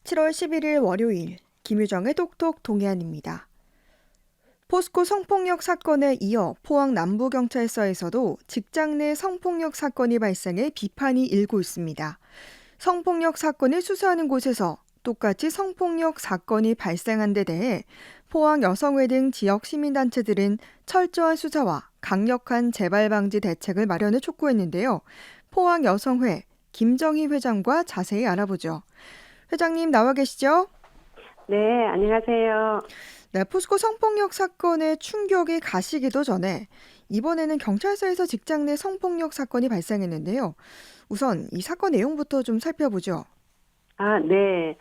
7월 11일 월요일 김유정의 똑똑 동해안입니다. 포스코 성폭력 사건에 이어 포항 남부경찰서에서도 직장 내 성폭력 사건이 발생해 비판이 일고 있습니다. 성폭력 사건을 수사하는 곳에서 똑같이 성폭력 사건이 발생한 데 대해 포항 여성회 등 지역 시민단체들은 철저한 수사와 강력한 재발 방지 대책을 마련을 촉구했는데요. 포항 여성회 김정희 회장과 자세히 알아보죠. 회장님 나와 계시죠? 네, 안녕하세요. 네, 포스코 성폭력 사건의 충격이 가시기도 전에 이번에는 경찰서에서 직장 내 성폭력 사건이 발생했는데요. 우선 이 사건 내용부터 좀 살펴보죠. 네.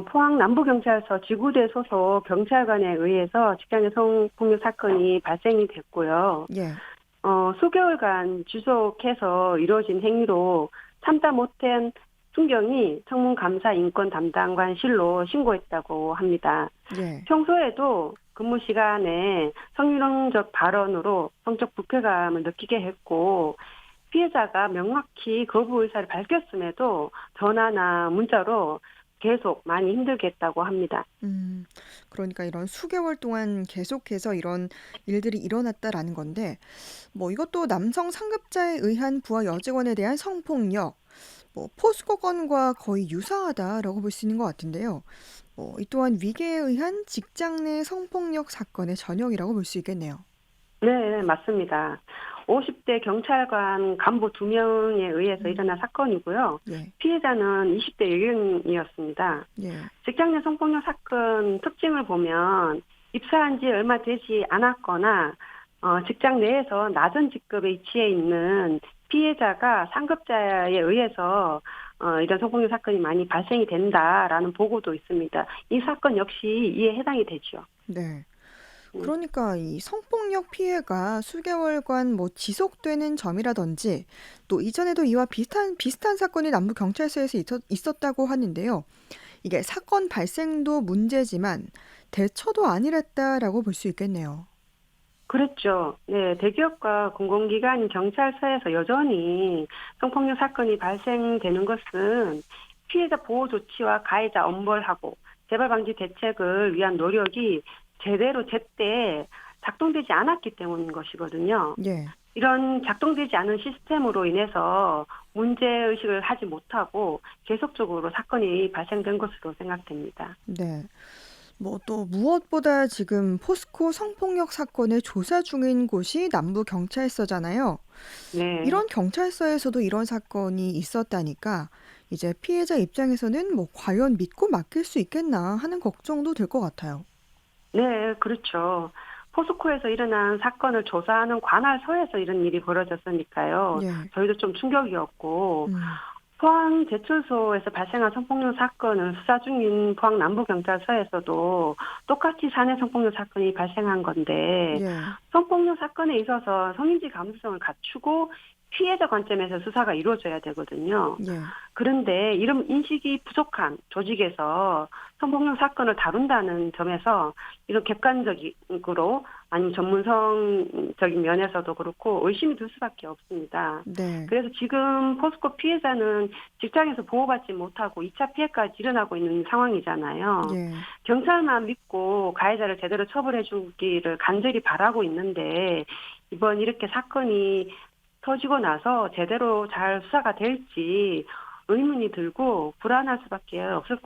포항 남부경찰서 지구대 소속 경찰관에 의해서 직장내 성폭력 사건이 발생이 됐고요. 예, 수개월간 지속해서 이루어진 행위로 참다 못한 충경이 청문감사 인권 담당관실로 신고했다고 합니다. 예. 평소에도 근무 시간에 성희롱적 발언으로 성적 불쾌감을 느끼게 했고, 피해자가 명확히 거부 의사를 밝혔음에도 전화나 문자로 계속 많이 힘들게 했다고 합니다. 음, 그러니까 이런 수개월 동안 계속해서 이런 일들이 일어났다라는 건데, 뭐 이것도 남성 상급자에 의한 부하 여직원에 대한 성폭력, 뭐 포스코 건과 거의 유사하다라고 볼 수 있는 것 같은데요. 이 또한 위계에 의한 직장 내 성폭력 사건의 전형이라고 볼 수 있겠네요. 네, 맞습니다. 50대 경찰관 간부 2명에 의해서 음, 일어난 사건이고요. 예, 피해자는 20대 여경이었습니다. 예. 직장 내 성폭력 사건 특징을 보면 입사한 지 얼마 되지 않았거나 직장 내에서 낮은 직급에 위치해 있는 피해자가 상급자에 의해서 이런 성폭력 사건이 많이 발생이 된다라는 보고도 있습니다. 이 사건 역시 이에 해당이 되죠. 네. 음. 그러니까 이 성폭력 피해가 수개월간 뭐 지속되는 점이라든지 또 이전에도 이와 비슷한 사건이 남부 경찰서에서 있었다고 하는데요. 이게 사건 발생도 문제지만 대처도 안일했다라고 볼 수 있겠네요. 그랬죠. 네, 대기업과 공공기관인 경찰서에서 여전히 성폭력 사건이 발생되는 것은 피해자 보호 조치와 가해자 엄벌하고 재발 방지 대책을 위한 노력이 제대로 제때 작동되지 않았기 때문인 것이거든요. 예. 이런 작동되지 않은 시스템으로 인해서 문제의식을 하지 못하고 계속적으로 사건이 발생된 것으로 생각됩니다. 네. 뭐 또 무엇보다 지금 포스코 성폭력 사건을 조사 중인 곳이 남부 경찰서잖아요. 네. 이런 경찰서에서도 이런 사건이 있었다니까 이제 피해자 입장에서는 뭐 과연 믿고 맡길 수 있겠나 하는 걱정도 될 것 같아요. 네, 그렇죠. 포스코에서 일어난 사건을 조사하는 관할서에서 이런 일이 벌어졌으니까요. 예. 저희도 좀 충격이었고, 음. 포항제철소에서 발생한 성폭력 사건을 수사 중인 포항 남부경찰서에서도 똑같이 사내 성폭력 사건이 발생한 건데, 예. 성폭력 사건에 있어서 성인지 감수성을 갖추고 피해자 관점에서 수사가 이루어져야 되거든요. 예. 그런데 이런 인식이 부족한 조직에서 성폭력 사건을 다룬다는 점에서 이런 객관적으로 아니면 전문성적인 면에서도 그렇고 의심이 들 수밖에 없습니다. 네. 그래서 지금 포스코 피해자는 직장에서 보호받지 못하고 2차 피해까지 일어나고 있는 상황이잖아요. 예. 경찰만 믿고 가해자를 제대로 처벌해 주기를 간절히 바라고 있는데 이번 이렇게 사건이 터지고 나서 제대로 잘 수사가 될지 의문이 들고 불안할 수밖에 없을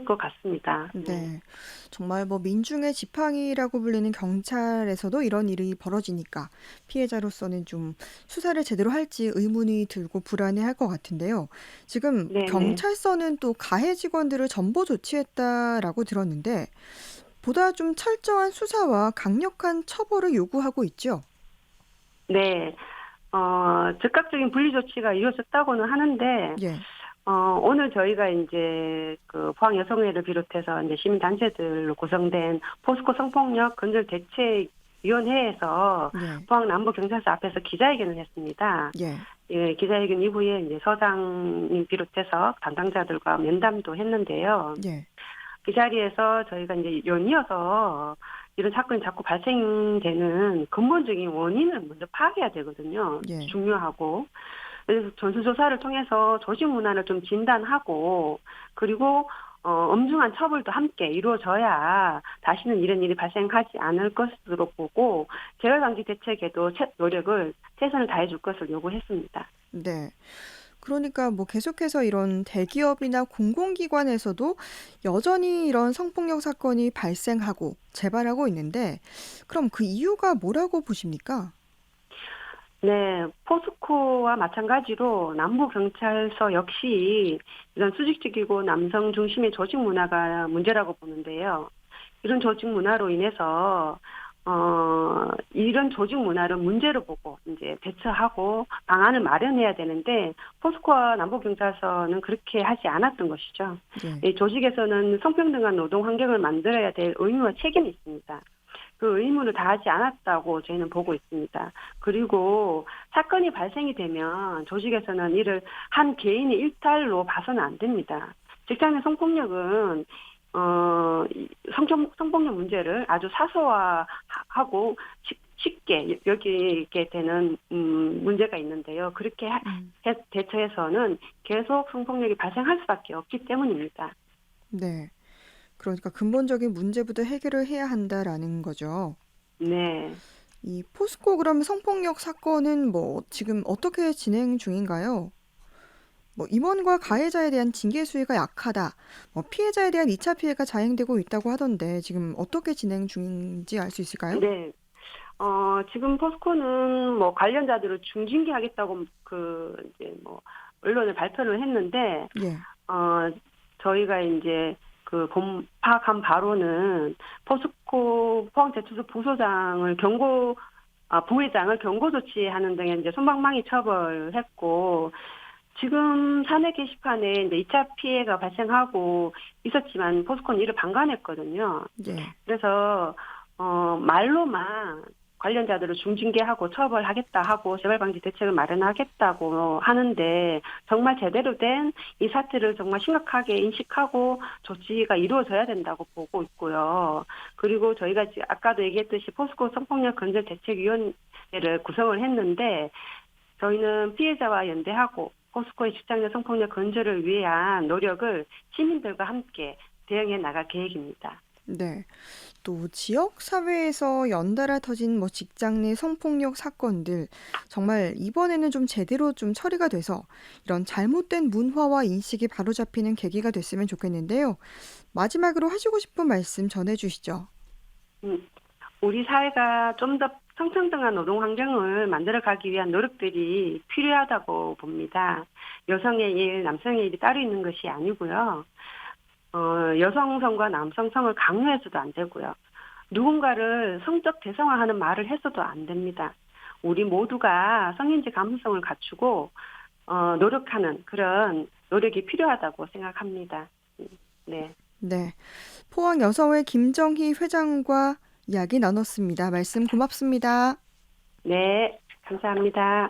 것 같습니다. 네. 네. 정말 뭐 민중의 지팡이라고 불리는 경찰에서도 이런 일이 벌어지니까 피해자로서는 좀 수사를 제대로 할지 의문이 들고 불안해할 것 같은데요. 지금 네네. 경찰서는 또 가해 직원들을 전보 조치했다라고 들었는데 보다 좀 철저한 수사와 강력한 처벌을 요구하고 있죠. 네. 즉각적인 분리 조치가 이루어졌다고는 하는데, 예. 오늘 저희가 이제 그 포항 여성회를 비롯해서 이제 시민단체들로 구성된 포스코 성폭력 근절 대책위원회에서 예. 포항 남부경찰서 앞에서 기자회견을 했습니다. 예. 예, 기자회견 이후에 이제 서장님 비롯해서 담당자들과 면담도 했는데요. 예. 그 자리에서 저희가 이제 연이어서 이런 사건이 자꾸 발생되는 근본적인 원인을 먼저 파악해야 되거든요. 예. 중요하고. 그래서 전수조사를 통해서 조직 문화를 좀 진단하고, 그리고 엄중한 처벌도 함께 이루어져야 다시는 이런 일이 발생하지 않을 것으로 보고 재발 방지 대책에도 노력을 최선을 다해 줄 것을 요구했습니다. 네. 그러니까 뭐 계속해서 이런 대기업이나 공공기관에서도 여전히 이런 성폭력 사건이 발생하고 재발하고 있는데 그럼 그 이유가 뭐라고 보십니까? 네, 포스코와 마찬가지로 남부경찰서 역시 이런 수직적이고 남성 중심의 조직 문화가 문제라고 보는데요. 이런 조직 문화로 인해서 이런 조직 문화를 문제로 보고 이제 대처하고 방안을 마련해야 되는데 포스코와 남부경찰서는 그렇게 하지 않았던 것이죠. 네. 이 조직에서는 성평등한 노동 환경을 만들어야 될 의무와 책임이 있습니다. 그 의무를 다하지 않았다고 저희는 보고 있습니다. 그리고 사건이 발생이 되면 조직에서는 이를 한 개인의 일탈로 봐서는 안 됩니다. 직장 내 성폭력은 성폭력 문제를 아주 사소화하고 쉽게 여기게 되는 문제가 있는데요. 그렇게 대처해서는 계속 성폭력이 발생할 수밖에 없기 때문입니다. 네. 그러니까 근본적인 문제부터 해결을 해야 한다라는 거죠. 네. 이 포스코 그럼 성폭력 사건은 뭐 지금 어떻게 진행 중인가요? 뭐 임원과 가해자에 대한 징계 수위가 약하다. 뭐 피해자에 대한 2차 피해가 자행되고 있다고 하던데 지금 어떻게 진행 중인지 알 수 있을까요? 네. 지금 포스코는 뭐 관련자들을 중징계하겠다고 이제 뭐 언론에 발표를 했는데, 예. 저희가 이제 파악한 바로는 포스코 포항제철소 부회장을 경고 조치하는 등의 이제 솜방망이 처벌했고, 지금 사내 게시판에 이제 2차 피해가 발생하고 있었지만 포스코는 이를 방관했거든요. 예. 그래서 말로만 관련자들을 중징계하고 처벌하겠다 하고 재발방지 대책을 마련하겠다고 하는데 정말 제대로 된 이 사태를 정말 심각하게 인식하고 조치가 이루어져야 된다고 보고 있고요. 그리고 저희가 아까도 얘기했듯이 포스코 성폭력 근절 대책위원회를 구성을 했는데 저희는 피해자와 연대하고 포스코의 직장 내 성폭력 근절을 위한 노력을 시민들과 함께 대응해 나갈 계획입니다. 네. 또 지역 사회에서 연달아 터진 뭐 직장 내 성폭력 사건들 정말 이번에는 좀 제대로 좀 처리가 돼서 이런 잘못된 문화와 인식이 바로잡히는 계기가 됐으면 좋겠는데요. 마지막으로 하시고 싶은 말씀 전해주시죠. 우리 사회가 좀 더 성평등한 노동 환경을 만들어가기 위한 노력들이 필요하다고 봅니다. 여성의 일, 남성의 일이 따로 있는 것이 아니고요. 여성성과 남성성을 강요해서도 안 되고요. 누군가를 성적 대성화하는 말을 해서도 안 됩니다. 우리 모두가 성인지 감수성을 갖추고 노력하는 그런 노력이 필요하다고 생각합니다. 네. 네. 포항 여성회 김정희 회장과 이야기 나눴습니다. 말씀 고맙습니다. 네, 감사합니다.